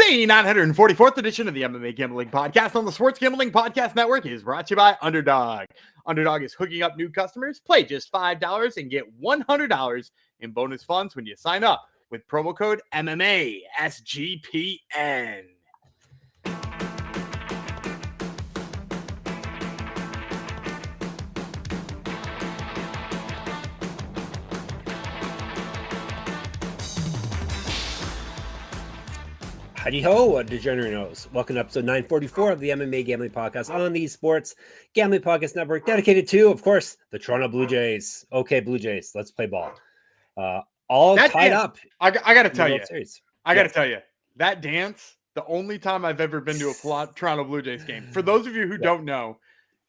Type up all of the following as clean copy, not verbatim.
The 944th edition of the MMA Gambling Podcast on the Sports Gambling Podcast Network is brought to you by Underdog. Underdog is hooking up new customers. Play just $5 and get $100 in bonus funds when you sign up with promo code MMA SGPN. Howdy ho, degenerados. Welcome to episode 944 of the MMA Gambling Podcast on the Sports Gambling Podcast Network, dedicated to, of course, the Toronto Blue Jays. Okay, Blue Jays, let's play ball. All that tied up. I got to tell you, that dance, the only time I've ever been to a Toronto Blue Jays game. For those of you who don't know,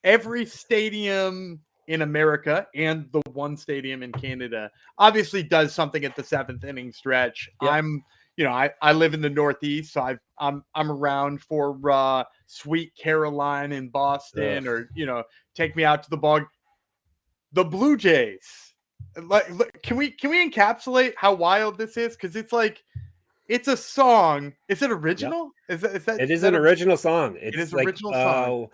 every stadium in America and the one stadium in Canada obviously does something at the seventh inning stretch. I live in the Northeast, so I'm around for Sweet Caroline in Boston, or take me out to the ball. The Blue Jays, can we encapsulate how wild this is? Because it's a song. Is it original? Yep. It is an original song. It is an original song.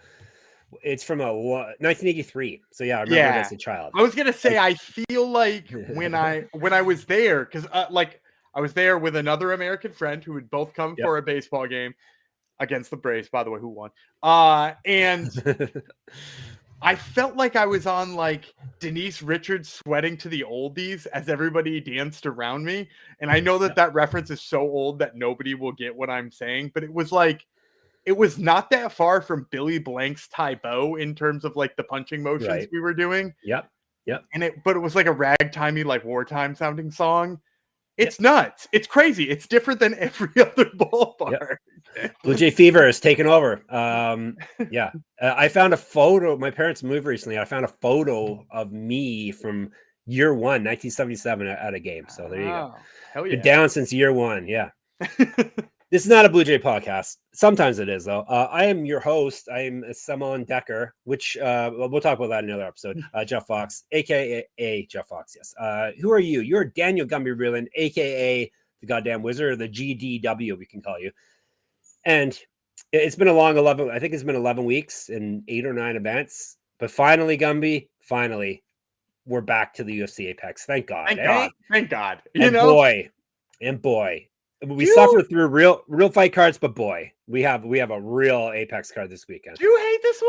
It's from 1983. So yeah, I remember it as a child. I was gonna say, I feel like when I was there, because I was there with another American friend who would both come for a baseball game against the Braves, by the way, who won. And I felt like I was on Denise Richards Sweating to the Oldies as everybody danced around me. And I know that reference is so old that nobody will get what I'm saying, but it was not that far from Billy Blank's Tybo in terms of the punching motions we were doing. Yep. But it was like a ragtimey, wartime sounding song. It's nuts. It's crazy. It's different than every other ballpark. Yep. Blue Jay Fever is taking over. I found a photo. My parents moved recently. I found a photo of me from year one, 1977 at a game. So there you go. Hell yeah. Been down since year one. Yeah. This is not a Blue Jay podcast. Sometimes it is, though. I am your host. I am Simon Decker, which we'll talk about that in another episode. Jeff Fox, a.k.a. Jeff Fox, yes. Who are you? You're Daniel Gumby-Reeland, a.k.a. the goddamn wizard, or the GDW, we can call you. And it's been a long 11 weeks and 8 or 9 events. But finally, Gumby, we're back to the UFC Apex. Thank God. Thank God. Boy. We suffered through real fight cards, but boy, we have a real Apex card this weekend. Do you hate this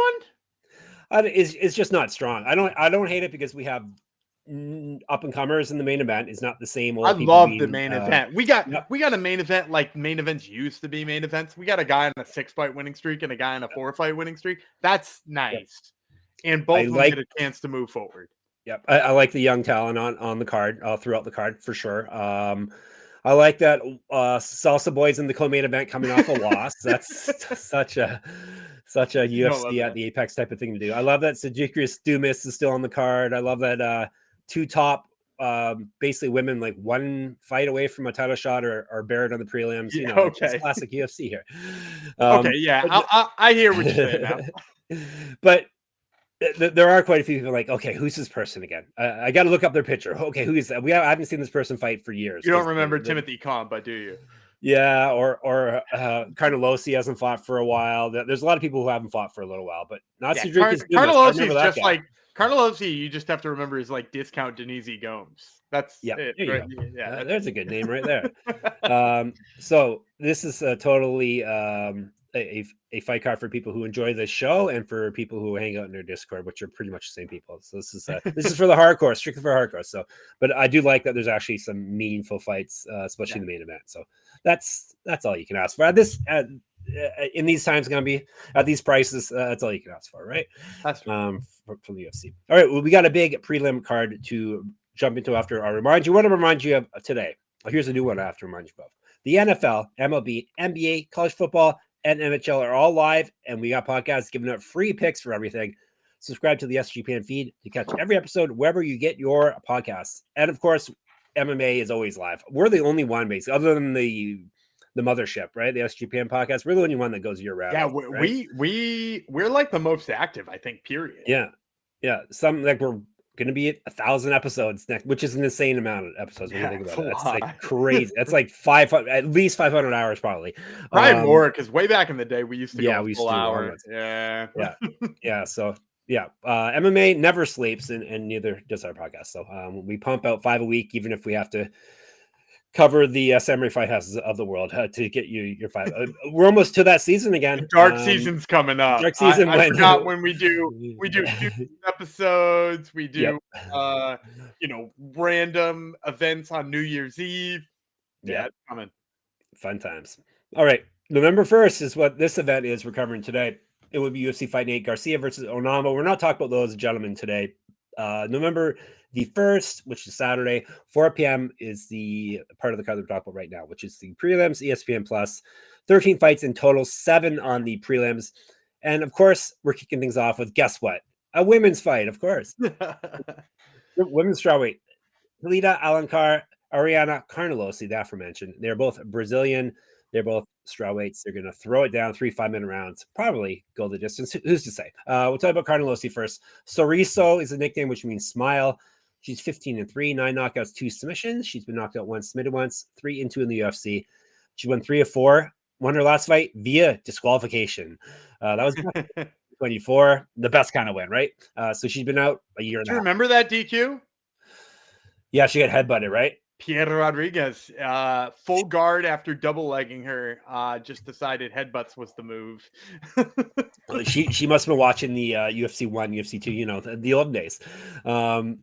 one? It's just not strong. I don't hate it because we have up and comers in the main event. It's not the same old. I love the main event. We got a main event like main events used to be main events. We got a guy on a 6-fight winning streak and a guy on a 4-fight winning streak. That's nice, and both of them get a chance to move forward. Yep, I like the young talent on the card throughout the card for sure. I like that Salsa Boys in the co-main event coming off a loss. That's such a UFC at the Apex type of thing to do. I love that Sedriques Dumas is still on the card. I love that 2 top basically women one fight away from a title shot or buried on the prelims. It's classic UFC here. I hear what you're saying now. But there are quite a few people okay, who's this person again? I got to look up their picture. Okay, who is that? I haven't seen this person fight for years. You don't remember Timothy Cuamba, do you? Yeah, or Carnelossi hasn't fought for a while. There's a lot of people who haven't fought for a little while, but not Sedriques. Carnelossi is just Carnelossi. You just have to remember is discount Denise Gomes. That's it. Right? Yeah, there's a good name right there. So this is totally a fight card for people who enjoy the show and for people who hang out in their Discord, which are pretty much the same people. So this is for the hardcore, strictly for hardcore. So, but I do like that there's actually some meaningful fights, especially in the main event. So that's all you can ask for. In these times, gonna be at these prices. That's all you can ask for, right? That's from the UFC. All right, well, we got a big prelim card to jump into after I remind you. What I remind you of today? Well, here's a new one I have to remind you of. The NFL, MLB, NBA, college football, and NHL are all live, and we got podcasts giving out free picks for everything. Subscribe to the SGPN feed to catch every episode wherever you get your podcasts. And of course, MMA is always live. We're the only one, basically, other than the mothership, right? The SGPN podcast. We're the only one that goes year round. Yeah, right? we're the most active, I think. Period. Yeah. Some we're going to be 1,000 episodes next, which is an insane amount of episodes when you think about it. That's lot. like crazy. That's like 500, at least 500 hours probably. Probably more, because way back in the day we used to go we full used to hour. Yeah. So MMA never sleeps, and neither does our podcast. So we pump out 5 a week, even if we have to cover the samurai fight houses of the world to get you your 5. We're almost to that season again. Dark season's coming up. Dark season. I forgot when we do episodes. We do random events on New Year's Eve. Yeah, it's coming. Fun times. All right, November 1st is what this event is we're covering today. It would be UFC Fight Night, Garcia versus Onama. We're not talking about those gentlemen today. November the 1st, which is Saturday, 4 p.m. is the part of the card that we're talking about right now, which is the prelims, ESPN Plus. 13 fights in total, 7 on the prelims. And of course, we're kicking things off with, guess what? A women's fight, of course. Women's strawweight. Talita, Alencar, Ariane, Carnelossi, the aforementioned. They're both Brazilian. They're both strawweights. They're going to throw it down 3 5-minute rounds, probably go the distance. Who's to say? We'll talk about Carnelossi first. Sorriso is a nickname, which means smile. She's 15-3, 9 knockouts, 2 submissions. She's been knocked out once, submitted once, 3-2 in the UFC. She won 3 of 4. Won her last fight via disqualification. That was 24, the best kind of win, right? So she's been out a year and a half. Do you remember that DQ? Yeah, she got headbutted, right? Pierre Rodriguez, full guard after double legging her, just decided headbutts was the move. she must have been watching the UFC 1, UFC 2, the old days. I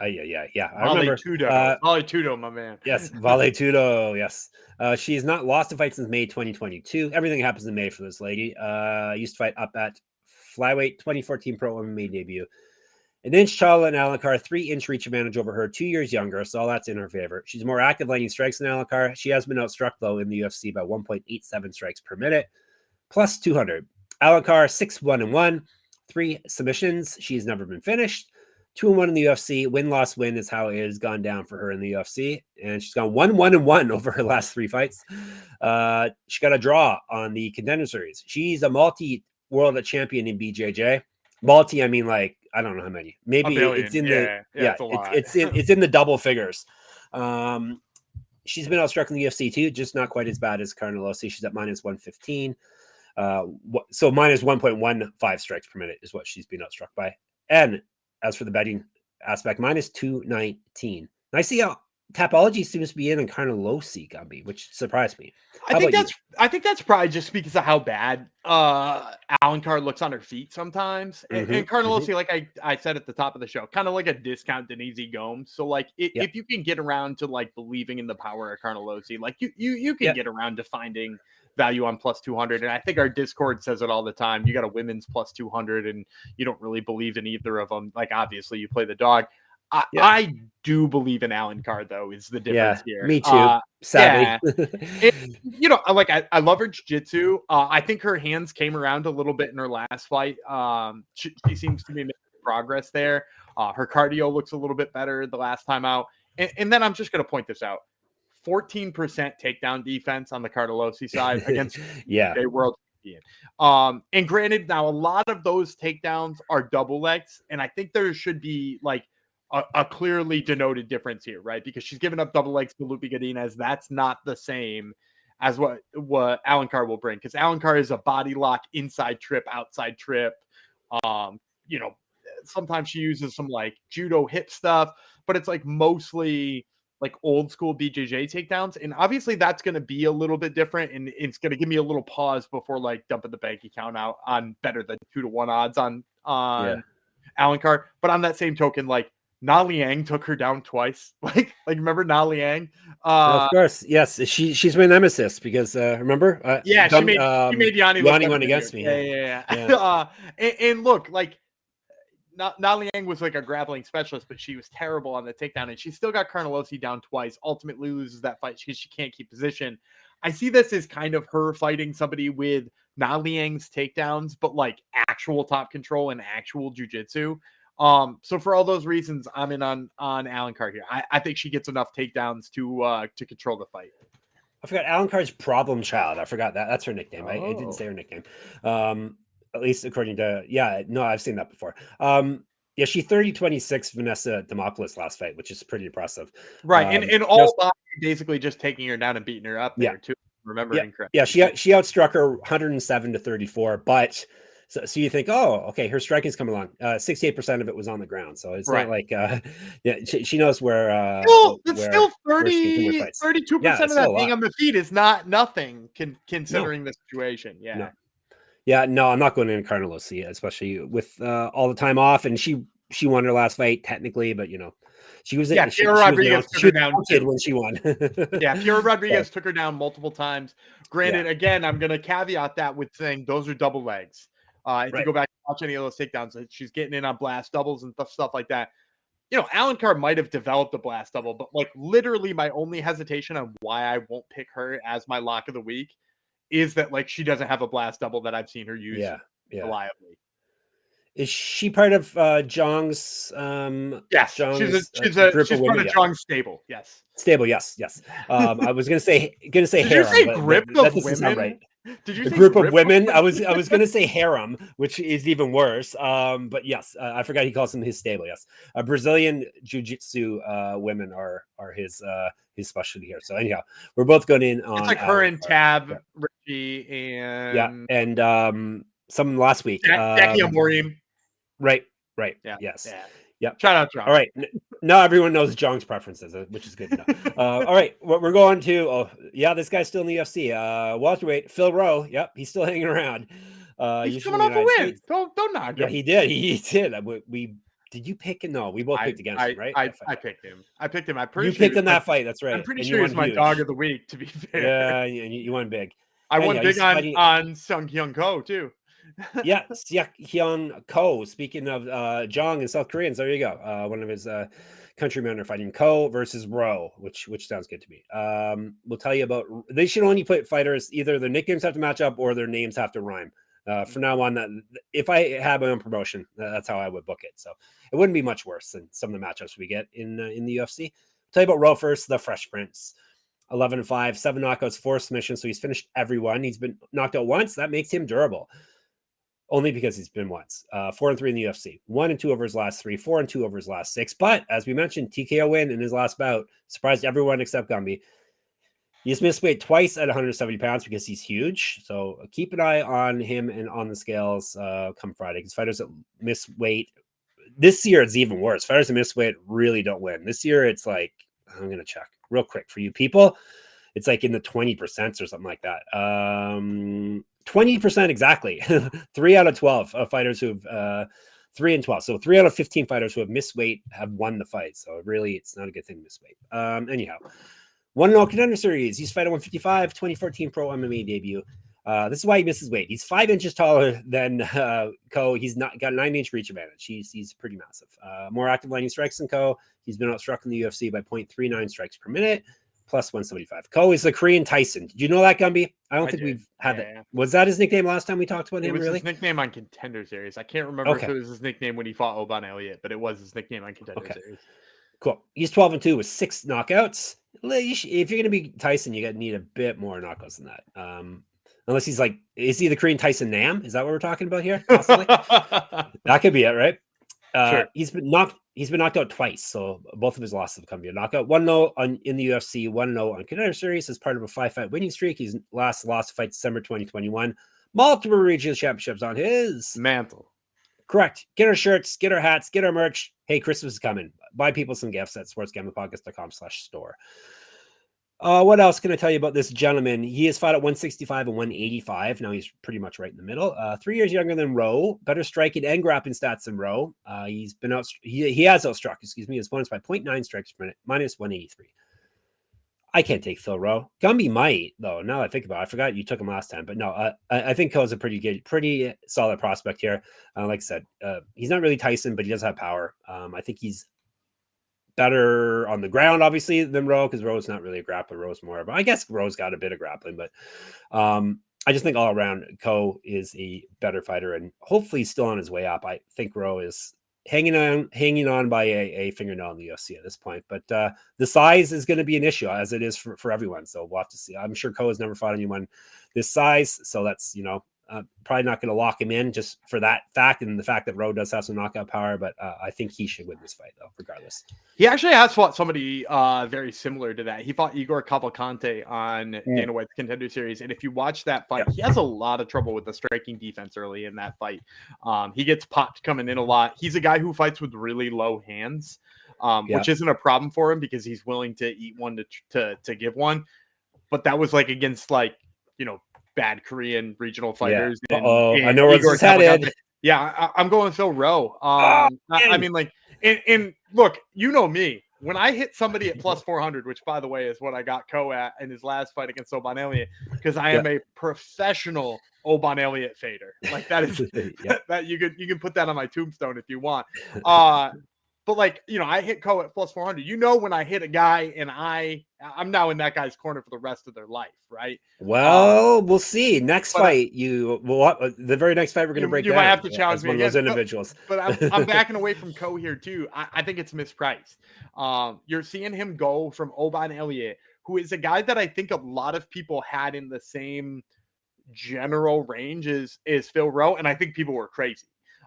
remember. Vale Tudo, my man. Yes, Vale Tudo, yes. She has not lost a fight since May 2022. Everything happens in May for this lady. Used to fight up at flyweight, 2014 pro MMA debut. An inch taller than Alencar, 3-inch reach advantage over her, 2 years younger, so all that's in her favor. She's more active landing strikes than Alencar. She has been outstruck, though, in the UFC by 1.87 strikes per minute, plus 200. Alencar, 6-1-1, 3 submissions. She's never been finished. 2-1 in the UFC. Win-loss win is how it has gone down for her in the UFC. And she's gone 1-1-1 over her last 3 fights. She got a draw on the Contender Series. She's a multi-world champion in BJJ. Multi, I mean, like, I don't know how many. Maybe it's in it's in the double figures. She's been outstruck in the UFC too, just not quite as bad as Carnelossi. She's at minus 115. So minus 1.15 strikes per minute is what she's been outstruck by. And as for the betting aspect, minus 219. I see how Tapology seems to be in Carnelossi, Gumby, which surprised me. I think that's probably just because of how bad Alencar looks on her feet sometimes. And Carnelossi, like I said at the top of the show, kind of like a discount Denise Gomes. So like if you can get around to like believing in the power of Carnelossi, like you can get around to finding value on plus 200. And I think our Discord says it all the time. You got a women's plus 200 and you don't really believe in either of them. Like obviously you play the dog. I do believe in Alencar, though, is the difference here. Me too. Sadly. I love her jiu-jitsu. I think her hands came around a little bit in her last fight. She seems to be making progress there. Her cardio looks a little bit better the last time out. And then I'm just going to point this out. 14% takedown defense on the Carnelossi side against a world champion. And granted, now a lot of those takedowns are double legs, and I think there should be like a clearly denoted difference here, right? Because she's given up double legs to Lupe Godinez. That's not the same as what Alencar will bring. Because Alencar is a body lock, inside trip, outside trip. Sometimes she uses some like judo hip stuff, but it's like mostly like old school BJJ takedowns. And obviously that's going to be a little bit different. And it's going to give me a little pause before like dumping the bank account out on better than 2-1 odds on Alencar. But on that same token, like, Na Liang took her down twice. Like remember Na Liang? Of course, yes. She's my nemesis because remember? She made Yanni went against me. Yeah. And look, like Na Liang was like a grappling specialist, but she was terrible on the takedown, and she still got Carnelossi down twice. Ultimately loses that fight because she can't keep position. I see this as kind of her fighting somebody with Na Liang's takedowns, but like actual top control and actual jujitsu. So for all those reasons, I'm in on Alencar here. I think she gets enough takedowns to control the fight. I forgot Alencar's problem child. I forgot that. That's her nickname. I didn't say her nickname. At least according to I've seen that before. Yeah, she 30-26 Vanessa Demopoulos last fight, which is pretty impressive. Right. And all by basically just taking her down and beating her up there, too. Remembering correctly. Yeah, she outstruck her 107-34, but so you think, oh, okay, her striking's coming along. 68% of it was on the ground, so it's not like she knows where. Still 32% of that being on the feet is not nothing considering the situation. No, I'm not going into Carnelossi, especially with all the time off, and she won her last fight technically, but she was Piera Rodriguez took her down when she won. Piera Rodriguez took her down multiple times. Granted, again, I'm going to caveat that with saying those are double legs. If you go back and watch any of those takedowns, she's getting in on blast doubles and stuff like that. Alencar might have developed a blast double, but like literally my only hesitation on why I won't pick her as my lock of the week is that like she doesn't have a blast double that I've seen her use reliably. Is she part of Zhang's? Yes, Zhang's, she's part of Zhang's stable. Yes, stable. Yes. I was gonna say Did harem. You say but grip that of women? Right. Did you the say group of women? I was gonna say harem, which is even worse. But yes, I forgot he calls them his stable. Yes, Brazilian jiu-jitsu women are his specialty here. So anyhow, we're both going in on. It's like her and Tab, Richie, and and some last week. Jackie Amorim. Right. Yeah. Yes. Yeah. Shout out, John. All right. Now everyone knows Zhang's preferences, which is good enough. All right. What we're going to, this guy's still in the UFC. Welterweight, Phil Rowe. Yep. He's still hanging around. He's coming off a win. Don't knock him. Yeah, he did. He did. Did you pick him? No, we both picked against him, right? I picked him. I'm pretty sure. You picked in that fight. That's right. I'm pretty sure he's my dog of the week, to be fair. Yeah, you won big. I won big on Sung Hyun Ko, too. Yeah, Hyeon Ko. Speaking of Chang and South Koreans, there you go. One of his countrymen are fighting Ko versus Rowe, which sounds good to me. We'll tell you about. They should only put fighters either their nicknames have to match up or their names have to rhyme. From now on, if I had my own promotion, that's how I would book it. So it wouldn't be much worse than some of the matchups we get in the UFC. I'll tell you about Rowe first. The Fresh Prince. 11-5, 7 knockouts, 4 submissions. So he's finished everyone. He's been knocked out once. That makes him durable. Only because he's been once. 4-3 in the UFC. 1-2 over his last 3. 4-2 over his last 6. But as we mentioned, TKO win in his last bout. Surprised everyone except Gumby. He's missed weight twice at 170 pounds because he's huge. So keep an eye on him and on the scales come Friday. Because fighters that miss weight, this year it's even worse. Fighters that miss weight really don't win. This year it's like, I'm going to check real quick for you people. It's like in the 20% or something like that. 20% exactly. 3 out of 12 fighters who've 3 and 12. So 3 out of 15 fighters who have missed weight have won the fight. So really, it's not a good thing to miss weight. Anyhow, 1-0 Contender Series. He's fighting 155, 2014 Pro MMA debut. This is why he misses weight. He's 5 inches taller than Ko. He's not got a 9-inch reach advantage. He's pretty massive. More active landing strikes than Ko. He's been outstruck in the UFC by 0.39 strikes per minute. Plus 175. Ko is the Korean Tyson. Did you know that, Gumby? I don't think we've had that. Yeah. Was that his nickname last time we talked about him? It was really? his nickname on Contender Series. I can't remember if it was his nickname when he fought Oban Elliott, but it was his nickname on Contender Series. Cool. He's 12-2 with 6 knockouts. If you're going to be Tyson, you need a bit more knockouts than that. Unless he's like, is he the Korean Tyson Nam? Is that what we're talking about here? Possibly. That could be it, right? Sure. He's been knocked out twice, so both of his losses have come via knockout. 1-0 in the UFC, 1-0 on Contender Series as part of a 5-fight winning streak. He's lost fight December 2021. Multiple regional championships on his mantle. Correct. Get our shirts, get our hats, get our merch. Hey, Christmas is coming. Buy people some gifts at sportsgamblingpodcast.com/store. What else can I tell you about this gentleman? He has fought at 165 and 185. Now he's pretty much right in the middle. 3 years younger than Rowe. Better striking and grappling stats than Rowe. He's been he has outstruck, his opponents by 0.9 strikes per minute, minus 183. I can't take Phil Rowe. Gumby might, though. Now that I think about it, I forgot you took him last time. But no, I think Ko's a pretty solid prospect here. Like I said, he's not really Tyson, but he does have power. I think he's better on the ground, obviously, than Rowe, because Rowe's not really a grappler. Rowe's more of, I guess Rowe's got a bit of grappling, but I just think all around Ko is a better fighter and hopefully still on his way up. I think Rowe is hanging on by a fingernail in the UFC at this point, but the size is going to be an issue, as it is for everyone. So we'll have to see. I'm sure Ko has never fought anyone this size, so that's Probably not going to lock him in just for that fact and the fact that Rowe does have some knockout power, but I think he should win this fight though, regardless. He actually has fought somebody very similar to that. He fought Igor Cavalcante on Dana White's Contender Series, and if you watch that fight, he has a lot of trouble with the striking defense early in that fight. He gets popped coming in a lot. He's a guy who fights with really low hands, which isn't a problem for him because he's willing to eat one to give one. But that was like against bad Korean regional fighters. Yeah. I know where this is headed. Yeah, I'm going Phil Rowe. I mean, like, and look, you know me. When I hit somebody at plus 400, which by the way is what I got Ko at in his last fight against Oban Elliott, because I am a professional Oban Elliott fader. Like that is that you can put that on my tombstone if you want. But like, I hit Ko at plus 400. When I hit a guy and I'm now in that guy's corner for the rest of their life, right? Well, we'll see. Next fight, the very next fight we're going to break down. You might have to challenge me again. Those individuals. But I'm backing away from Ko here too. I think it's mispriced. You're seeing him go from Oban Elliott, who is a guy that I think a lot of people had in the same general range as Phil Rowe, and I think people were crazy.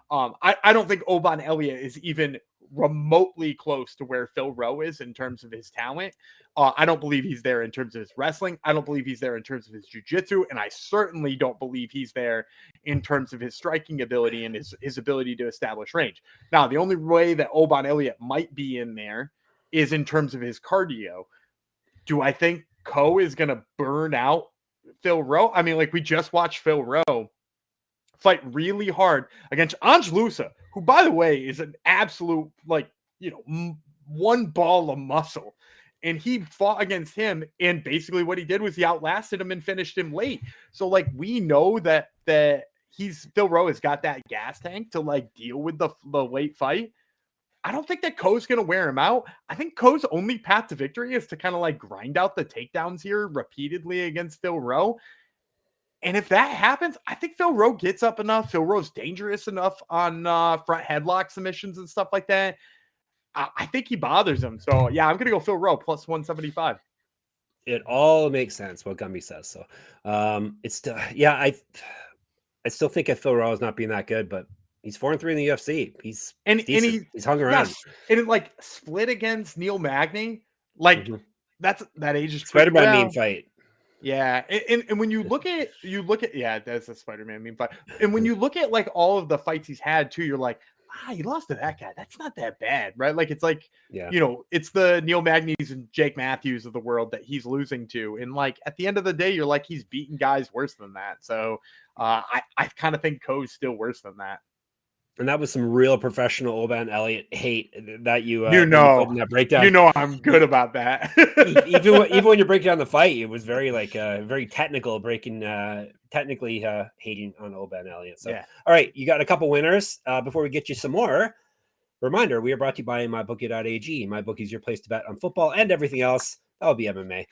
I don't think Oban Elliott is even remotely close to where Phil Rowe is in terms of his talent. I don't believe he's there in terms of his wrestling. I don't believe he's there in terms of his jiu-jitsu, and I certainly don't believe he's there in terms of his striking ability and his ability to establish range. Now, the only way that Oban Elliott might be in there is in terms of his cardio. Do I think Ko is going to burn out Phil Rowe? I mean, like, we just watched Phil Rowe fight really hard against Angelusa, who, by the way, is an absolute, one ball of muscle. And he fought against him, and basically what he did was he outlasted him and finished him late. So, like, we know that Phil Rowe has got that gas tank to, like, deal with the late fight. I don't think that Ko's going to wear him out. I think Ko's only path to victory is to kind of, like, grind out the takedowns here repeatedly against Phil Rowe. And if that happens, I think Phil Rowe gets up enough. Phil Rowe's dangerous enough on front headlock submissions and stuff like that. I think he bothers him. So, yeah, I'm going to go Phil Rowe plus 175. It all makes sense what Gumby says. So, it's still, I still think if Phil Rowe is not being that good, but he's 4-3 in the UFC. He's hung around. And it, like, split against Neil Magny. Like, that age is Spider-Man meme fight. Yeah, and when you look at that's a Spider-Man meme fight. And when you look at like all of the fights he's had too, you're like, he lost to that guy. That's not that bad, right? Like it's like, it's the Neil Magny's and Jake Matthews of the world that he's losing to. And like at the end of the day, you're like, he's beaten guys worse than that. So I kind of think Ko's still worse than that. And that was some real professional Oban Elliott hate that you in that breakdown. I'm good about that. even when you're breaking down the fight, it was very very technical, technically hating on Oban Elliott. So, all right, you got a couple winners. Before we get you some more, reminder: we are brought to you by MyBookie.ag. MyBookie is your place to bet on football and everything else. That will be MMA.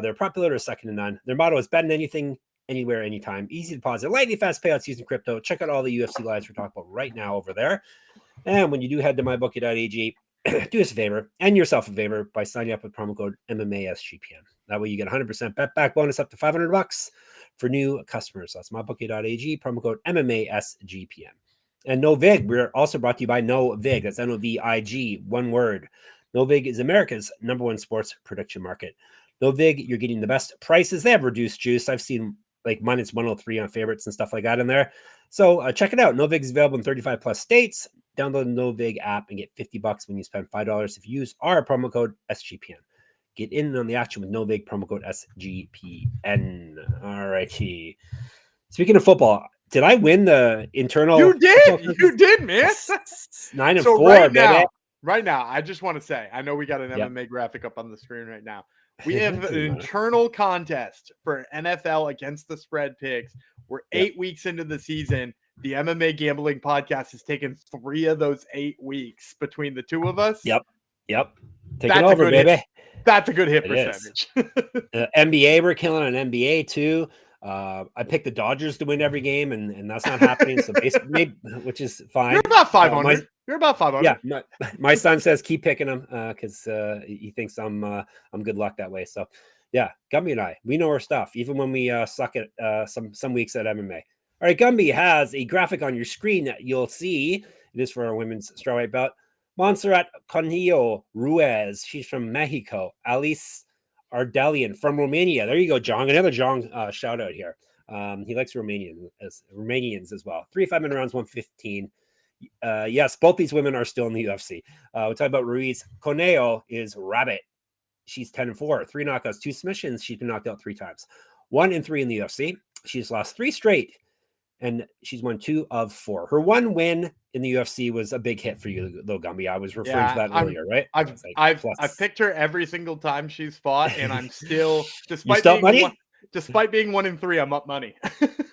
They're popular, they're second to none. Their motto is bet on anything, anywhere, anytime. Easy deposit, lightning fast payouts using crypto. Check out all the UFC lives we're talking about right now over there. And when you do head to mybookie.ag, do us a favor and yourself a favor by signing up with promo code MMASGPN. That way you get 100% bet back bonus up to $500 for new customers. That's mybookie.ag, promo code MMASGPN. And Novig, we're also brought to you by Novig. That's Novig, one word. Novig is America's #1 sports prediction market. Novig, you're getting the best prices. They have reduced juice. I've seen like minus 103 on favorites and stuff like that in there. So check it out. Novig is available in 35 plus states. Download the Novig app and get $50 when you spend $5 if you use our promo code SGPN. Get in on the action with Novig, promo code SGPN. All righty. Speaking of football, did I win the internal? You did, man. 9-4, baby. Right now, I just want to say, I know we got an MMA graphic up on the screen right now. We have an internal contest for NFL against the spread picks. We're 8 weeks into the season. The MMA Gambling Podcast has taken 3 of those 8 weeks between the two of us. Yep. Take it over, baby. That's a good hit percentage. NBA, we're killing on NBA too. I picked the Dodgers to win every game, and that's not happening. So basically, which is fine. You're about 500. You're about 500. Yeah, my son says keep picking them because he thinks I'm good luck that way. So yeah, Gumby and I, we know our stuff, even when we suck at some weeks at MMA. All right, Gumby has a graphic on your screen that you'll see. It is for our women's strawweight bout. Montserrat Conejo Ruiz. She's from Mexico. Alice Ardelean from Romania. There you go, Chang. Another Chang shout out here. He likes Romanians as well. 3 5-minute rounds, 115. Yes, both these women are still in the UFC. We'll talk about Ruiz. Conejo is Rabbit. She's 10-4, 3 knockouts, 2 submissions. She's been knocked out 3 times. 1-3 in the UFC. She's lost 3 straight, and she's won 2 of 4. Her one win in the UFC was a big hit for you, though, Gumby. I was referring to that earlier, right? I've picked her every single time she's fought, and I'm still, despite being 1-3, I'm up money.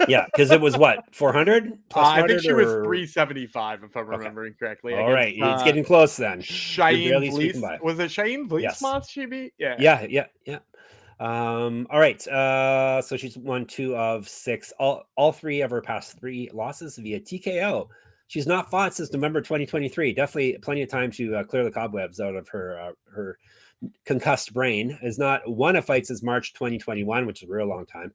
Yeah, because it was what, 400? I think she was 375, if I'm remembering correctly. All right, it's getting close then. Cheyenne Vlies, was it Cheyenne Vlies? Yes. She beat? Yeah. All right. So she's won 2 of 6. All 3 of her past 3 losses via TKO. She's not fought since November 2023. Definitely plenty of time to clear the cobwebs out of her concussed brain. Has not won a fight since March 2021, which is a real long time.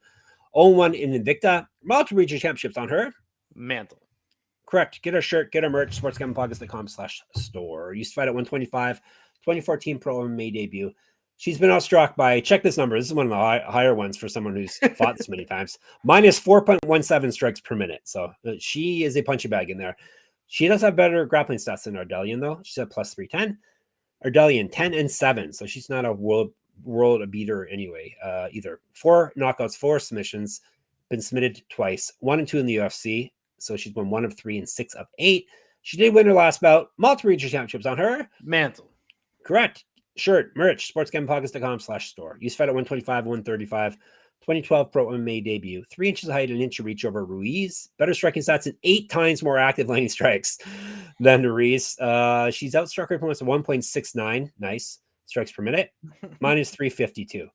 0-1 in Invicta. Multiple regional championships on her mantle. Correct. Get her shirt, get her merch. sportsgamblingpodcast.com/store. Used to fight at 125. 2014 Pro MMA debut. She's been outstruck by, check this number. This is one of the higher ones for someone who's fought this many times. Minus 4.17 strikes per minute. So she is a punchy bag in there. She does have better grappling stats than Ardelean, though. She's at plus 310. Ardelean 10-7. So she's not a world beater anyway. Either 4 knockouts, 4 submissions. Been submitted twice. 1-2 in the UFC. So she's won 1 of 3 and 6 of 8. She did win her last bout. Multiple regional championships on her. Mantle. Correct. Shirt, merch, sportsgamblingpodcast.com/store. Used fight at 125, 135. 2012 Pro MMA debut. 3 inches of height, an inch of reach over Ruiz. Better striking stats and 8 times more active landing strikes than Ruiz. She's outstruck her opponents at 1.69. Nice. Strikes per minute. Minus 352.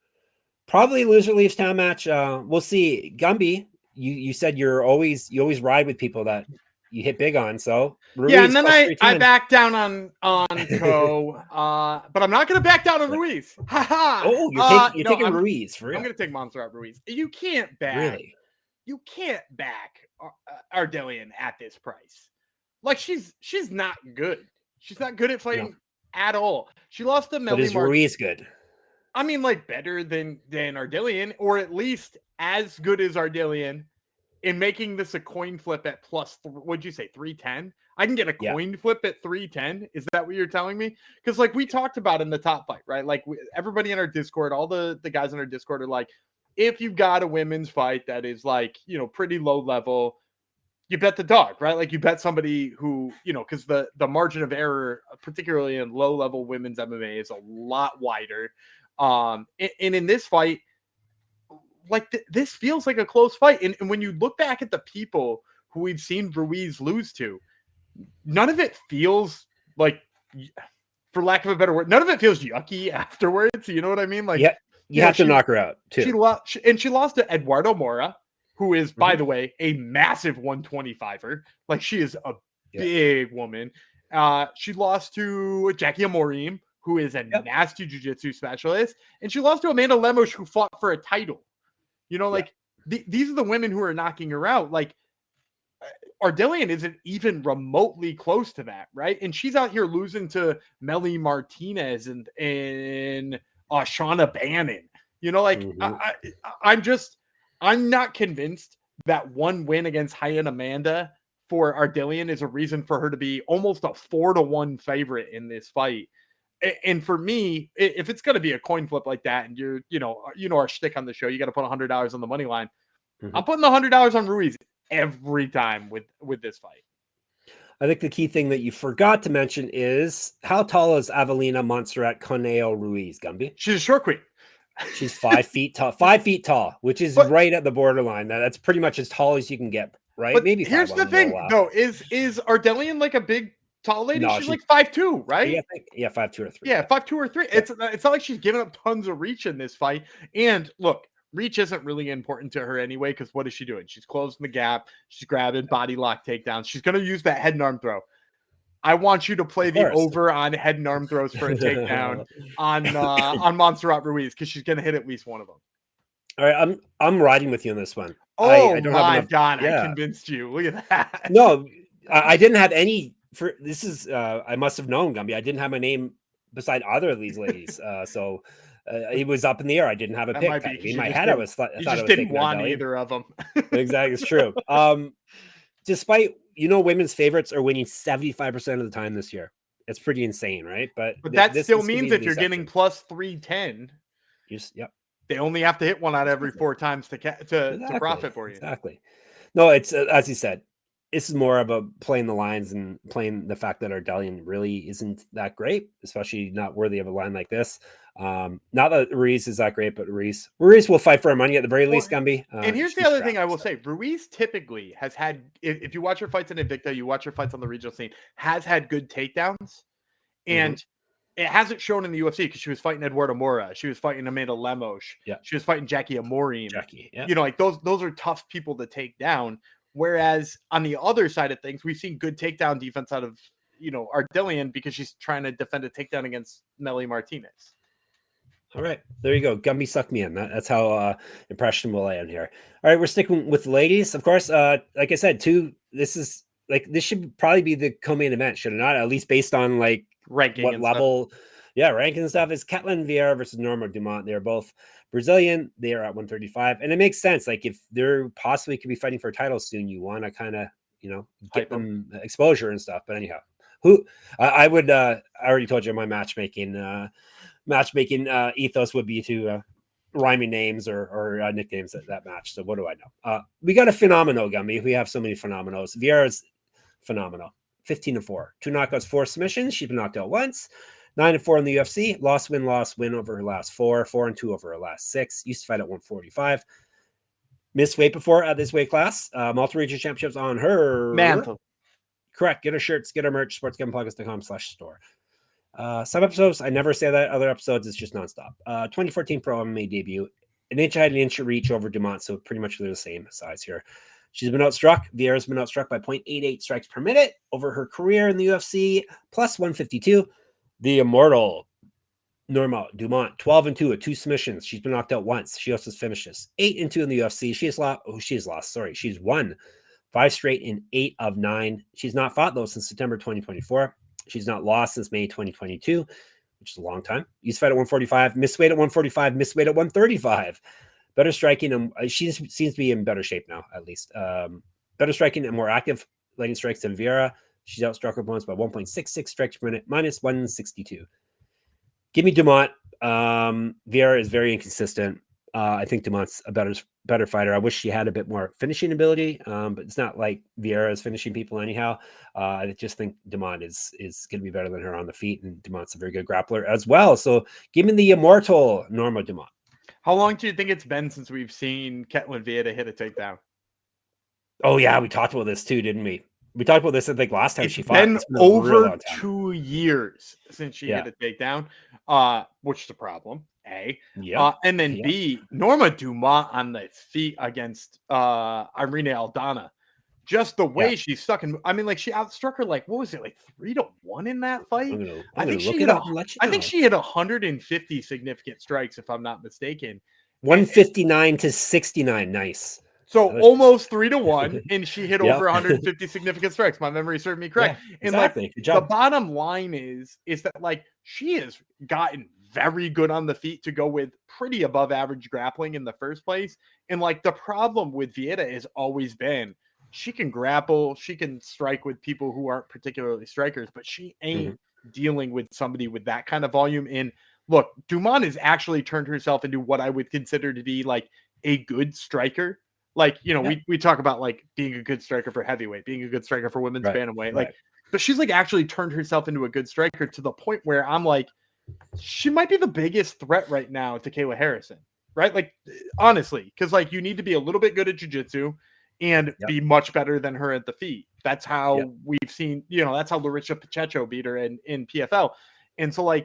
Probably loser leaves town match. We'll see. Gumby, you said you always ride with people that you hit big on, so Ruiz, yeah, and then I back down on Co, but I'm not going to back down on Ruiz. Oh, you're taking Ruiz for real. I'm going to take Montserrat Ruiz. You can't back Ardelean at this price. Like she's not good. She's not good at fighting at all. She lost to Melly. But is Ruiz good? I mean, like better than Ardelean, or at least as good as Ardelean. In making this a coin flip at plus, what'd you say, 310? I can get a coin flip at 310. Is that what you're telling me? Because like we talked about in the top fight, right? Like everybody in our Discord, all the guys in our Discord are like, if you've got a women's fight that is like, pretty low level, you bet the dog, right? Like you bet somebody who, because the margin of error, particularly in low level women's MMA, is a lot wider. And in this fight, like this feels like a close fight. And when you look back at the people who we've seen Ruiz lose to, none of it feels like, for lack of a better word, none of it feels yucky afterwards. You know what I mean? Like, you have to knock her out too. She lost to Eduardo Mora, who is, by the way, a massive 125er. Like she is a big woman. She lost to Jackie Amorim, who is a nasty jiu-jitsu specialist. And she lost to Amanda Lemos, who fought for a title. These are the women who are knocking her out. Like Ardelean isn't even remotely close to that, right? And she's out here losing to Melly Martinez and Shauna Bannon. I'm not convinced that one win against Hyeon Amanda for Ardelean is a reason for her to be almost a 4-1 favorite in this fight. And for me, if it's going to be a coin flip like that, and you know our shtick on the show, you got to put $100 on the money line. I'm putting the $100 on Ruiz every time with this fight. I think the key thing that you forgot to mention is how tall is Avelina Montserrat Conejo Ruiz, Gumby? She's a short queen. She's 5 feet tall. 5 feet tall, which is right at the borderline. That's pretty much as tall as you can get, right? But maybe. Here's the thing, though: is Ardelean like a big? Tall lady, no, she's like 5'2", right? 5'2" or 3. Yeah, 5'2" or 3. It's not like she's giving up tons of reach in this fight. And look, reach isn't really important to her anyway, because what is she doing? She's closing the gap. She's grabbing body lock takedowns. She's going to use that head and arm throw. I want you to play the over on head and arm throws for a takedown on Montserrat Ruiz, because she's going to hit at least one of them. All right, I'm riding with you on this one. Oh I don't have my enough. God, I Yeah. convinced you. Look at that. No, I didn't have any for this is I must have known, Gumby. I didn't have my name beside either of these ladies. So it was up in the air. I didn't have a That pick. might be because In you my just head, I didn't, thought you I just was didn't taking want Ardelean. either of them. Exactly, it's true. Despite women's favorites are winning 75% of the time this year. It's pretty insane, right? But that still this could means be if the you're exception. getting plus 310, Yep. they only have to hit one out every 4 times to profit for you. Exactly. No, it's as you said, this is more about playing the lines and playing the fact that Ardelean really isn't that great, especially not worthy of a line like this. Not that Ruiz is that great, but Ruiz will fight for our money at the very least, Gumby. And here's the other thing I will say. Ruiz typically has had, if you watch her fights in Invicta, you watch her fights on the regional scene, has had good takedowns. And it hasn't shown in the UFC because she was fighting Eduardo Mora. She was fighting Amanda Lemos. Yeah. She was fighting Jackie Amorim. Yeah. Like those are tough people to take down. Whereas on the other side of things, we've seen good takedown defense out of, Ardelean because she's trying to defend a takedown against Melly Martinez. All right, there you go. Gumby suck me in. That's how impressionable I am here. All right, we're sticking with the ladies, of course. Like I said, this should probably be the co-main event, should it not? At least based on ranking what level, ranking and stuff. Is Ketlen, Vieira versus Norma, Dumont. They're both Brazilian. They are at 135, and it makes sense. Like if they're possibly could be fighting for a title soon, you want to kind of get them exposure and stuff. But anyhow, I would I already told you my matchmaking ethos would be to rhyming names or nicknames that match. So what do I know? We got a phenomenal, Gumby. We have so many phenomenals. Vieira's phenomenal. 15-4, 2 knockouts, 4 submissions. She's been knocked out once. 9-4 in the UFC. Loss win over her last 4. 4-2 over her last 6. Used to fight at 145. Missed weight before at this weight class. Multi-region championships on her mantle. Correct. Get her shirts, get her merch. sportsgamblingpodcast.com/store. Some episodes, I never say that. Other episodes, it's just nonstop. 2014 Pro MMA debut. An inch height, an inch reach over Dumont, so pretty much they're the same size here. She's been outstruck. Vieira's been outstruck by 0.88 strikes per minute over her career in the UFC, plus 152. The immortal Norma Dumont, 12-2 at 2 submissions. She's been knocked out once. She also finishes 8-2 in the UFC. She's won 5 straight in 8 of 9. She's not fought though since September 2024. She's not lost since May 2022, which is a long time. Used to fight at 145, missed weight at 145, missed weight at 135. Better striking, and she seems to be in better shape now, at least. Better striking and more active landing strikes than Vieira. She's outstruck her opponents by 1.66 strikes per minute, minus 162. Give me Dumont. Vieira is very inconsistent. I think Dumont's a better fighter. I wish she had a bit more finishing ability, but it's not like Vieira is finishing people anyhow. I just think Dumont is going to be better than her on the feet, and Dumont's a very good grappler as well. So give me the immortal Norma Dumont. How long do you think it's been since we've seen Ketlen Vieira hit a takedown? Oh yeah, we talked about this too, didn't we? We talked about this, I think, last time she fought. It's been over 2 years since she hit a takedown, which is a problem, A. Yeah. And then B, Norma Dumont on the feet against Irene Aldana. Just the way she's stuck in. I mean, she outstruck her, what was it, 3-1 in that fight? I think she hit 150 significant strikes, if I'm not mistaken. 159 to 69. Nice. So almost 3-1, and she hit over 150 significant strikes. My memory served me correct. Yeah, exactly. And the bottom line is that she has gotten very good on the feet to go with pretty above average grappling in the first place. And the problem with Vieira has always been she can grapple, she can strike with people who aren't particularly strikers, but she ain't dealing with somebody with that kind of volume. And look, Dumont has actually turned herself into what I would consider to be a good striker. We talk about being a good striker for heavyweight, being a good striker for women's bantamweight. But she's actually turned herself into a good striker to the point where I'm she might be the biggest threat right now to Kayla Harrison, right? Honestly, because you need to be a little bit good at jiu-jitsu and be much better than her at the feet. That's how we've seen, that's how Larissa Pacheco beat her in PFL. And so I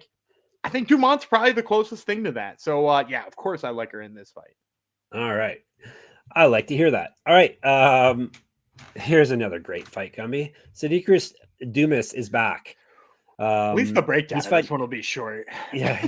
think Dumont's probably the closest thing to that. So of course I like her in this fight. All right. I like to hear that. All right. Here's another great fight, Gumby. Sedriques Dumas is back. At least the breakdown of this one will be short. Yeah.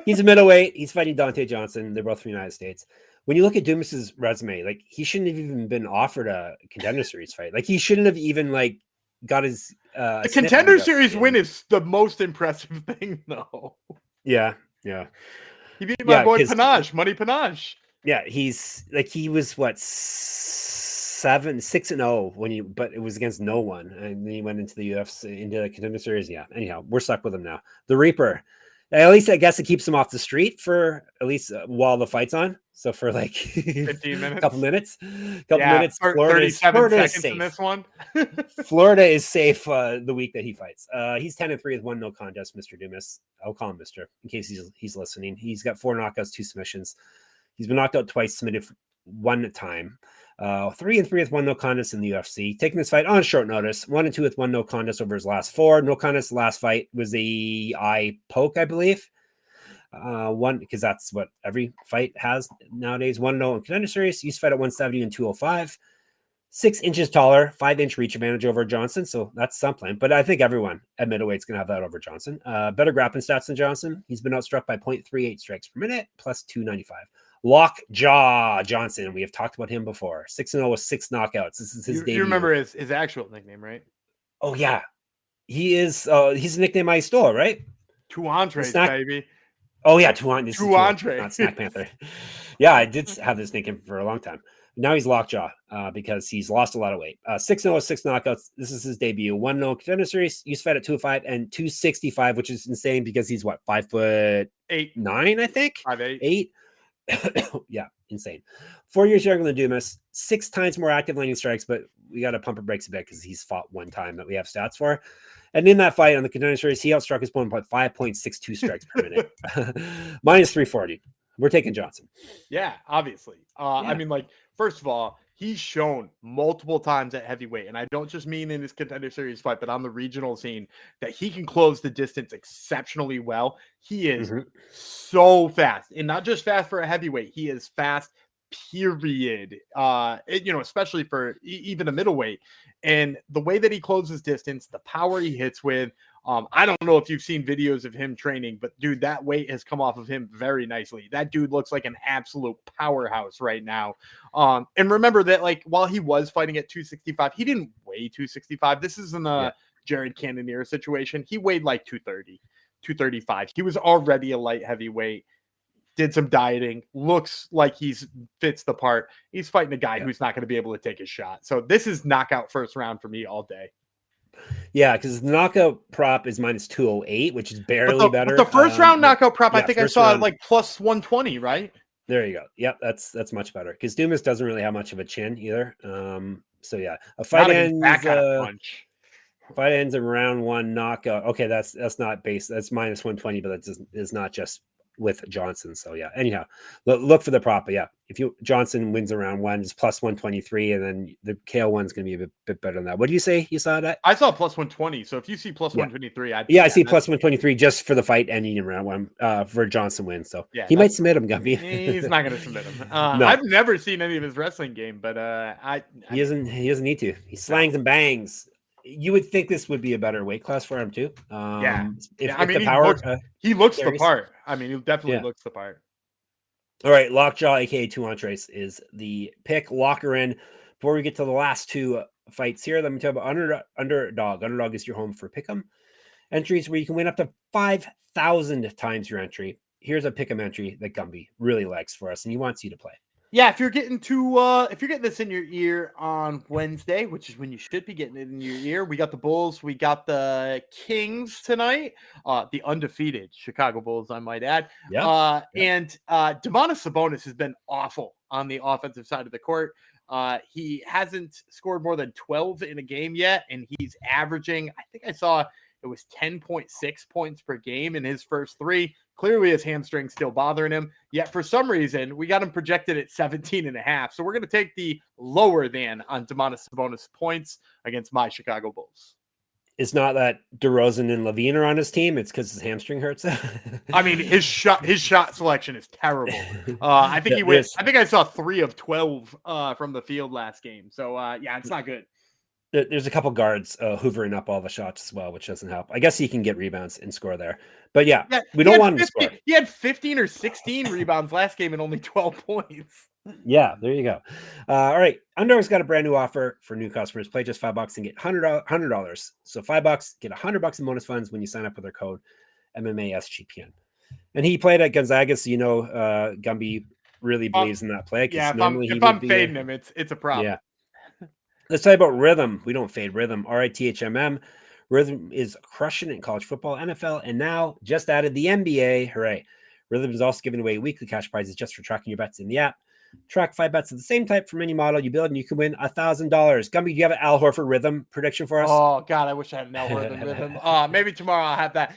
He's a middleweight. He's fighting Donte Johnson. They're both from the United States. when you look at Dumas's resume, like he shouldn't have even been offered a contender series fight. Like he shouldn't have even like got his the contender series win is the most impressive thing, though. Yeah. He beat my boy Panache, Money Panache. Yeah, he's like he was what 6-0 but it was against no one, and then he went into the UFC into the contender series. Yeah, anyhow, we're stuck with him now. The Reaper, at least I guess it keeps him off the street for at least while the fight's on. So for like 15 minutes, couple minutes. Florida 37 seconds in this one. Florida is safe the week that he fights. He's 10-3 with 1 no contest. Mr. Dumas, I'll call him Mr. in case he's listening. He's got 4 knockouts, 2 submissions. He's been knocked out twice, submitted 1 time. 3-3 with 1 no contest in the UFC. Taking this fight on short notice. 1-2 with 1 no contest over his last 4. No contest last fight was the eye poke, I believe. One because that's what every fight has nowadays. 1-0 in contender series. Used to fight at 170 and 205. 6 inches taller, 5-inch reach advantage over Johnson. So that's something. But I think everyone at middleweight is going to have that over Johnson. Better grappling stats than Johnson. He's been outstruck by 0.38 strikes per minute, plus 295. Lockjaw Johnson. We have talked about him before. 6-0 with 6 knockouts. This is his debut. You remember his actual nickname, right? Oh, yeah. He is. He's a nickname I stole, right? 2 entrees, baby. Oh, yeah. 2 entrees. 2 entrees. Not Snack Panther. Yeah, I did have this nickname for a long time. Now he's Lockjaw because he's lost a lot of weight. 6-0 with 6 knockouts. This is his debut. 1-0 contender series. Used to fight at 205 and 265, which is insane because he's what, 5'9", I think? 5'8". 8. Yeah, insane. 4 years younger than Dumas, 6 times more active landing strikes, but we got to pump our brakes a bit because he's fought 1 time that we have stats for. And in that fight on the contender series, he outstruck his opponent by 5.62 strikes per minute. Minus 340. We're taking Johnson. Yeah, obviously. I mean, like, first of all, he's shown multiple times at heavyweight, and I don't just mean in his contender series fight, but on the regional scene, that he can close the distance exceptionally well. He is so fast, and not just fast for a heavyweight. He is fast, period. Especially for even a middleweight. And the way that he closes distance, the power he hits with, I don't know if you've seen videos of him training, but dude, that weight has come off of him very nicely. That dude looks like an absolute powerhouse right now. And remember that, like, while he was fighting at 265, he didn't weigh 265. This isn't a Jared Cannonier situation. He weighed like 230, 235. He was already a light heavyweight. Did some dieting, looks like he's fits the part. He's fighting a guy who's not going to be able to take his shot. So this is knockout first round for me all day. Yeah, because the knockout prop is minus 208, which is barely better. But the first round knockout prop, I think I saw like plus 120, right? There you go. Yep, that's much better because Dumas doesn't really have much of a chin either. So yeah, a fight ends. Fight ends in round 1 knockout. Okay, that's not base. That's minus 120, but that is not just with Johnson. So yeah, anyhow, look for the prop. But yeah, if Johnson wins around 1, it's plus 123, and then the KO one's going to be a bit better than that. What do you say? You saw that? I saw plus 120. So if you see plus 123, I see plus 123 just for the fight ending in round 1 for Johnson wins. So yeah, he might submit him, Gumby. He's not going to submit him. No. I've never seen any of his wrestling game, but he doesn't need to. He slangs and bangs. You would think this would be a better weight class for him too. I mean, he looks the part. I mean, he definitely looks the part. All right, Lockjaw, aka 2 entrees, is the pick. Locker in. Before we get to the last 2 fights here, let me tell you about Underdog. Underdog is your home for pick'em entries where you can win up to 5,000 times your entry. Here's a pick'em entry that Gumby really likes for us, and he wants you to play. Yeah, if you're getting this in your ear on Wednesday, which is when you should be getting it in your ear, we got the Bulls, we got the Kings tonight, the undefeated Chicago Bulls, I might add. And Domantas Sabonis has been awful on the offensive side of the court. He hasn't scored more than 12 in a game yet, and he's averaging, I think I saw it was 10.6 points per game in his first 3. Clearly his hamstring's still bothering him. Yet for some reason, we got him projected at 17.5. So we're going to take the lower than on Domantas Sabonis points against my Chicago Bulls. It's not that DeRozan and Levine are on his team. It's because his hamstring hurts. I mean, his shot selection is terrible. I think I think I saw 3 of 12 from the field last game. So yeah, it's not good. There's a couple guards hoovering up all the shots as well, which doesn't help. I guess he can get rebounds and score there. But yeah, we don't want him to score. He had 15 or 16 rebounds last game and only 12 points. Yeah, there you go. All right. Underdog's got a brand new offer for new customers. Play just $5 and get $100. So $5, get $100 in bonus funds when you sign up with their code MMA SGPN. And he played at Gonzaga, so Gumby really believes in that play. Yeah, if I'm fading him, it's a problem. Yeah. Let's talk about Rhythm. We don't fade Rhythm. RITHMM. Rhythm is crushing it in college football, NFL, and now just added the NBA. Hooray. Rhythm is also giving away weekly cash prizes just for tracking your bets in the app. Track 5 bets of the same type from any model you build, and you can win $1,000. Gumby, do you have an Al Horford Rhythm prediction for us? Oh, God, I wish I had an Al Horford Rhythm. Maybe tomorrow I'll have that.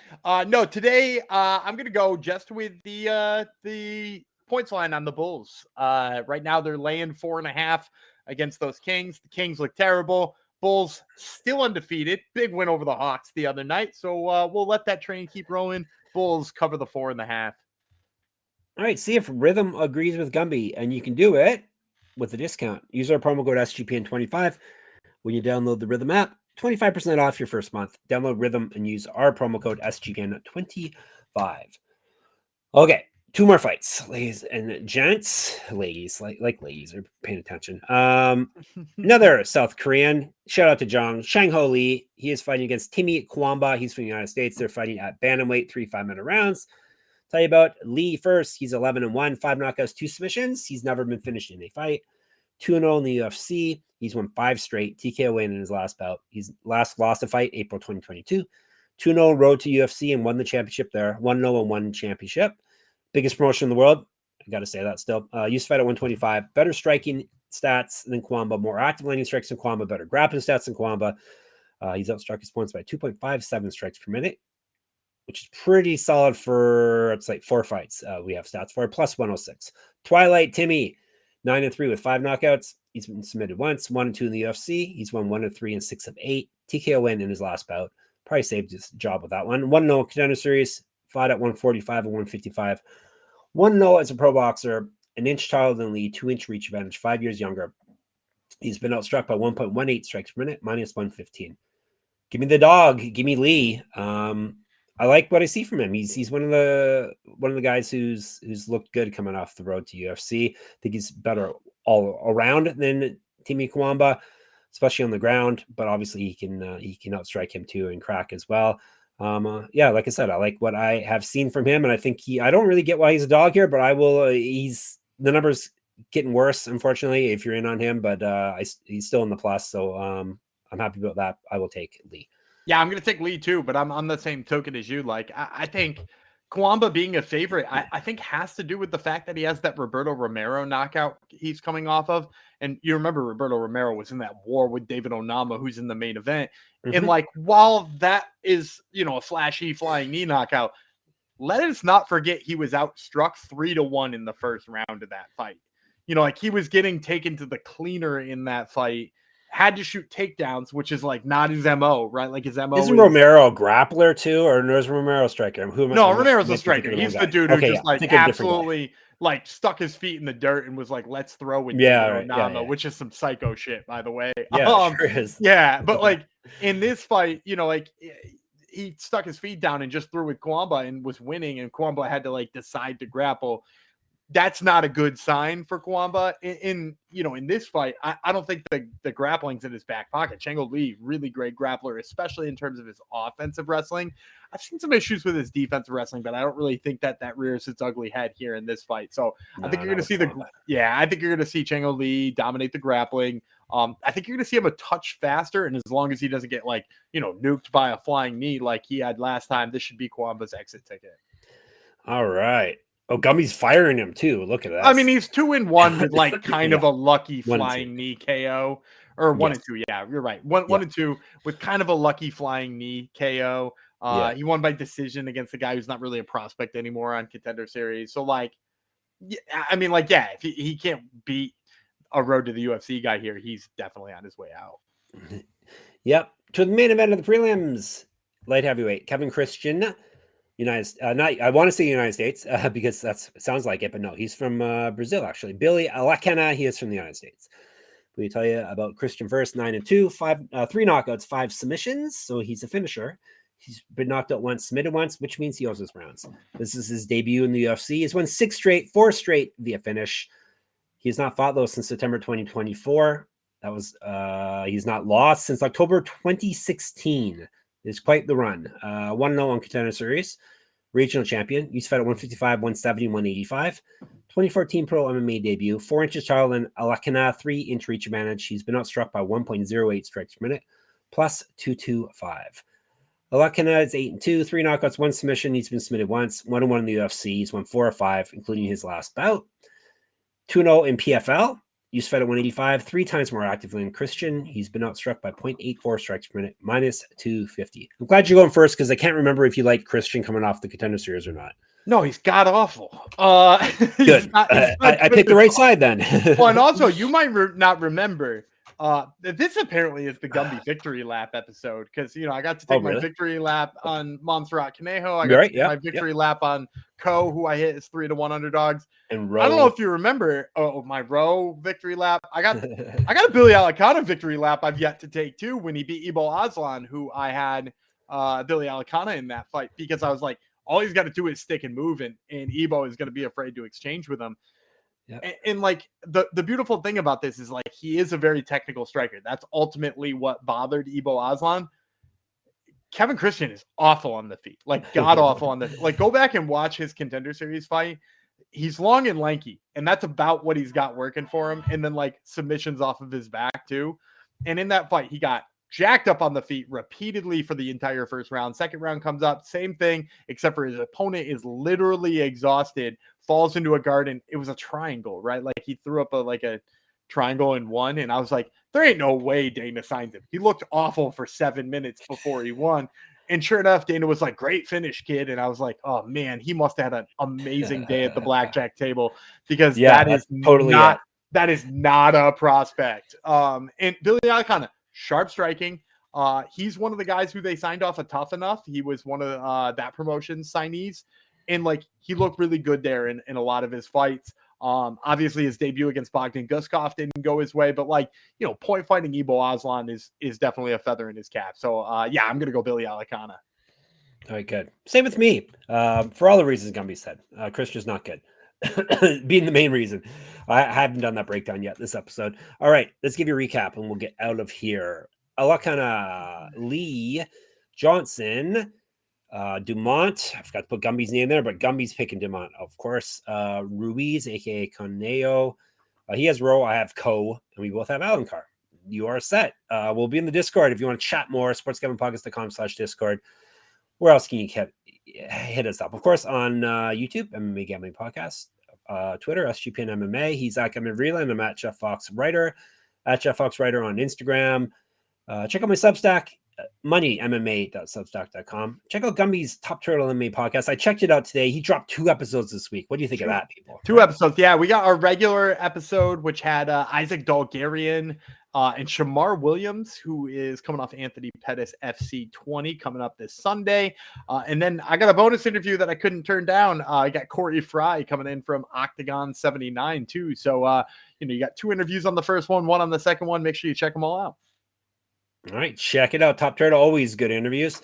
No, today I'm going to go just with the points line on the Bulls. Right now they're laying 4.5 against those Kings. The Kings look terrible. Bulls still undefeated. Big win over the Hawks the other night. So we'll let that train keep rolling. Bulls cover the 4.5. All right, see if Rhythm agrees with Gumby, and you can do it with a discount. Use our promo code SGPN25 when you download the Rhythm app. 25% off your first month. Download Rhythm and use our promo code SGPN25. Okay, 2 more fights, ladies and gents. Ladies, like ladies are paying attention. Another South Korean. Shout out to Chang Lee. He is fighting against Timmy Cuamba. He's from the United States. They're fighting at bantamweight, 3 5-minute rounds. Tell you about Lee first. He's 11-1, 5 knockouts, 2 submissions. He's never been finished in a fight. 2-0 in the UFC. He's won 5 straight TKO win in his last bout. He's last lost a fight April 2022. 2-0 road to UFC and won the championship there. 1-0 and 1 championship. Biggest promotion in the world. I got to say that still. Used to fight at 125. Better striking stats than Cuamba. More active landing strikes than Cuamba. Better grappling stats than Cuamba. He's outstruck his opponents by 2.57 strikes per minute, which is pretty solid for, it's like 4 fights we have stats for, plus 106. Twilight Timmy, 9-3 with 5 knockouts. He's been submitted once, 1-2 in the UFC. He's won 1-3 and 6 of 8. TKO win in his last bout. Probably saved his job with that one. 1-0 contender series, fought at 145 and 155. 1-0 as a pro boxer, an inch taller than Lee, 2-inch reach advantage, 5 years younger. He's been outstruck by 1.18 strikes per minute, minus 115. Give me the dog. Give me Lee. I like what I see from him. He's one of the guys who's looked good coming off the road to UFC. I think he's better all around than Timmy Cuamba, especially on the ground. But obviously he can outstrike him too and crack as well. Yeah, like I said, I like what I have seen from him, and I think I don't really get why he's a dog here, but I will. He's the numbers getting worse, unfortunately, if you're in on him. But he's still in the plus, so I'm happy about that. I will take Lee. Yeah, I'm going to take Lee too, but I'm on the same token as you. Like, I think Cuamba being a favorite, I think has to do with the fact that he has that Roberto Romero knockout he's coming off of. And you remember Roberto Romero was in that war with David Onama, who's in the main event. Mm-hmm. And like, while that is, a flashy flying knee knockout, let us not forget he was outstruck 3-1 in the first round of that fight. Like he was getting taken to the cleaner in that fight. Had to shoot takedowns, which is like not his MO, right? Like his MO. Isn't Romero a grappler too, or is Romero a striker? Romero's a striker. He's the dude who just like absolutely like stuck his feet in the dirt and was like, "Let's throw with Onama," which is some psycho shit, by the way. Yeah, sure is. Yeah, but like in this fight, like he stuck his feet down and just threw with Cuamba and was winning, and Cuamba had to like decide to grapple. That's not a good sign for Cuamba in this fight. I don't think the grappling's in his back pocket. Chang Lee, really great grappler, especially in terms of his offensive wrestling. I've seen some issues with his defensive wrestling, but I don't really think that rears its ugly head here in this fight. So I think you're going to see I think you're going to see Chang Lee dominate the grappling. I think you're going to see him a touch faster, and as long as he doesn't get nuked by a flying knee like he had last time, this should be Cuamba's exit ticket. All right. Oh, Gummy's firing him too. Look at that. I mean, he's 2-1 with like kind of a lucky flying knee KO, or 1-2. Yeah, you're right. One and 2 with kind of a lucky flying knee KO. He won by decision against a guy who's not really a prospect anymore on Contender Series. So if he can't beat a road to the UFC guy here, he's definitely on his way out. Yep. To the main event of the prelims, light heavyweight Kevin Christian. I want to say United States because that sounds like it, but no, he's from Brazil actually. Billy Elekana, he is from the United States. We tell you about Christian first, 9-2, 3 knockouts, 5 submissions. So he's a finisher. He's been knocked out once, submitted once, which means he owes his rounds. This is his debut in the UFC. He's won 6 straight, 4 straight via finish. He's not fought though since September 2024. That was he's not lost since October 2016. It's quite the run. 1-0 on Contender Series. Regional champion. He's fought at 155, 170, 185. 2014 pro MMA debut, 4 inches taller than Elekana, 3-inch reach advantage. He's been outstruck by 1.08 strikes per minute, plus 225. Elekana is 8-2, 3 knockouts, 1 submission. He's been submitted once, 1-1 in the UFC. He's won 4 or 5, including his last bout. 2-0 in PFL. He's fed at 185, 3 times more actively than Christian. He's been outstruck by 0.84 strikes per minute, minus 250. I'm glad you're going first because I can't remember if you like Christian coming off the Contender Series or not. No, he's god awful. Good. I picked the right side then. Well, and also you might not remember. This apparently is the Gumby victory lap episode because I got to take my victory lap on Montserrat Conejo. I got to take my victory lap on Co, who I hit as 3-1 underdogs. And Rowe. I don't know if you remember my Rowe victory lap. I got a Billy Elekana victory lap I've yet to take too when he beat Ibo Aslan, who I had Billy Elekana in that fight because I was like, all he's got to do is stick and move, and Ibo is going to be afraid to exchange with him. Yep. And like the beautiful thing about this is like he is a very technical striker. That's ultimately what bothered Ibo Aslan. Kevin Christian is awful on the feet, like god awful on the like. Go back and watch his Contender Series fight. He's long and lanky, and that's about what he's got working for him. And then like submissions off of his back too. And in that fight, he got jacked up on the feet repeatedly for the entire first round. Second round comes up, same thing, except for his opponent is literally exhausted, falls into a guard, and it was a triangle, right? Like he threw up a triangle and won, and I was like, there ain't no way Dana signed him. He looked awful for 7 minutes before he won. And sure enough, Dana was like, great finish, kid. And I was like, oh man, he must have had an amazing day at the blackjack table because that is not a prospect. And Billy Elekana, sharp striking. He's one of the guys who they signed off of Tough Enough. He was one of that promotion's signees. And like he looked really good there in a lot of his fights. Obviously his debut against Bogdan Guskov didn't go his way, but like, point fighting Ibo Aslan is definitely a feather in his cap. So yeah, I'm gonna go Billy Elekana. All right, good. Same with me. For all the reasons Gumby said, Christian's not good. Being the main reason. I haven't done that breakdown yet this episode. All right, let's give you a recap and we'll get out of here. Elekana, Lee, Johnson, Dumont. I forgot to put Gumby's name there, but Gumby's picking Dumont, of course. Ruiz, aka Conejo. He has Rowe, I have Co, and we both have Alencar. You are set. We'll be in the Discord if you want to chat more. sportsgamblingpodcast.com/Discord. Where else can you hit us up? Of course, on YouTube, MMA Gambling Podcast. Twitter, SGPN MMA. He's at Gamble Responsibly. I'm at Jeff Fox Writer. At Jeff Fox Writer on Instagram. Check out my Substack, moneymma.substack.com. Check out Gumby's Top Turtle MMA podcast. I checked it out today. He dropped 2 episodes this week. What do you think of that, people? 2 episodes. Yeah, we got our regular episode, which had Isaac Dalgarian and Shamar Williams, who is coming off Anthony Pettis FC 20 coming up this Sunday. And then I got a bonus interview that I couldn't turn down. I got Corey Fry coming in from Octagon 79 too. So, you got 2 interviews on the first one on the second one. Make sure you check them all out. All right, check it out. Top Turtle, always good interviews.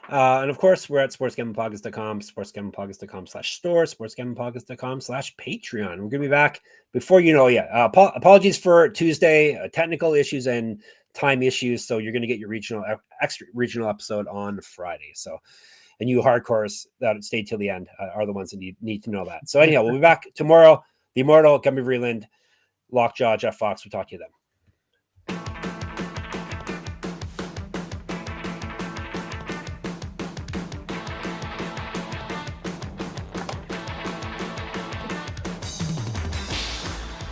And of course, we're at sportsgamblingpodcast.com, sportsgamblingpodcast.com/store, sportsgamblingpodcast.com/Patreon. We're going to be back before apologies for Tuesday, technical issues and time issues. So you're going to get your extra regional episode on Friday. So, and you hardcores that stay till the end are the ones that need to know that. So anyhow, we'll be back tomorrow. The Immortal, Gumby Vreeland, Lockjaw, Jeff Fox. We'll talk to you then.